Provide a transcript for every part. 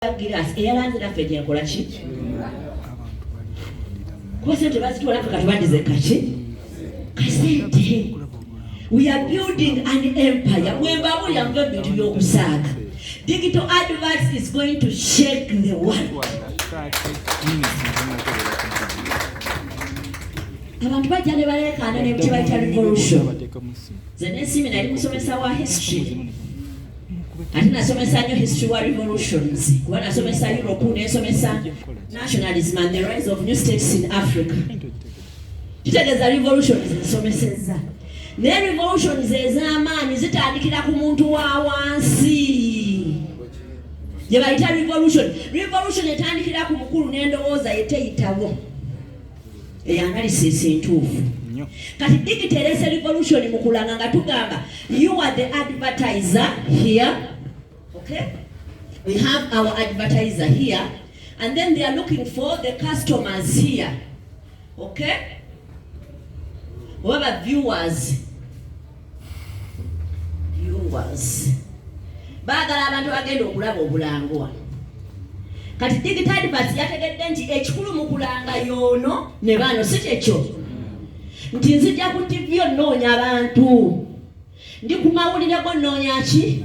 Giras eyalanzira ffe gyenkola ki kuba sente bazitwala ffe katubandize kaki kasente. We are building an empire. Mwembabulira muve bintu by'okusaaga. Digital adverts is going to shake the world. Abantu bajja ne baleekaana ne kibayita revolution. Nze n'ensiimi nali musomesa wa history. Ate nasomesa nnyo history wa revolutions. Kuba nasomesa Europe n'ensomesa nationalism and the rise of new states in Africa. Kitegeeza revolutions nsomesezza. Ne revolutions ez'amaanyi zitandikira ku muntu wa wansi. Gye bayita revolution. Revolution etandikira ku mukulu n'endowooza yeteyitawo. Analysis ntuufu. Kati digital is a revolution mukulanga nga tugamba you are the advertiser here. Okay? We have our advertiser here and then they are looking for the customers here. Okay? What about viewers? Bagala abantu bagenda okulaba obulangwa. Kati digital adverts yategedde nti ekikulu mu kulanga yono ne bano si kyekyo. Nti nzija ku TV onnoonya abantu. Ndi ku mawulire go nnoonya ki?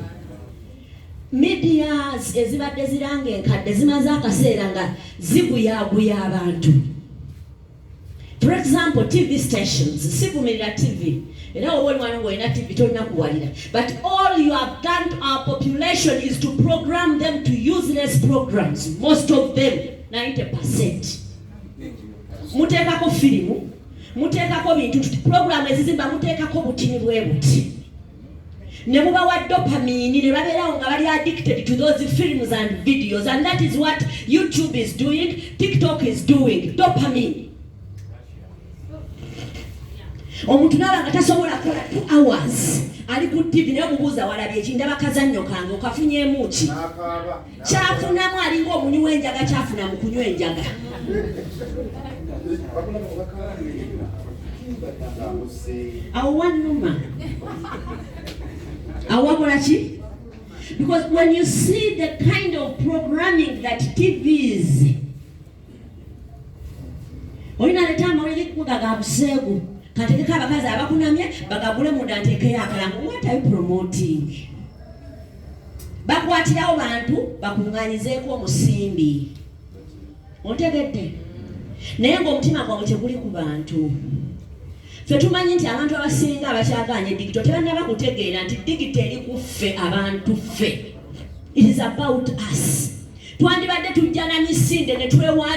Medias ezibadde ziranga enkadde zimaze akaseera nga ziguyaguya abantu. For example, TV stations, sivumirira TV. Era wowe mwana ngoyina TV tolina kuwalira. But all you have done to our population is to program them to useless programs. Most of them, 90%. Muteekako firimu, muteekako bintu, program ezizimba muteekako butini bwe buti. Ne mubawa dopamine ne babeerawo nga bali addicted to those films and videos, and that is what YouTube is doing, TikTok is doing, dopamine. Omuntu n'abanga tasobola kukola 2 hours ali ku TV naye omubuuza walabye ekindaba kazannyo kange okafunyeemu ki? Kyafunamu alinga omunywi w'enjaga kyafuna mu kunywa enjaga. Awo wannuma. Awo wakola ki? Because when you see the kind of programming that TVs olina leta amawulire kuga ga buseegu kategeka abakazi abakunamye bagabule munda nteekeyo akalango. What are you promoting? Bakwatirawo bantu bakunganyizeeko omusimbi. Ontegedde? Naye ng'omutima gwabwe teguli ku bantu. Ffe tumanyi nti abantu abasinga abakyagaanye digito tebannaba kutegeera nti digito eri ku ffe abantu ffe. It is about us. Twandibadde tujja na misinde ne twewa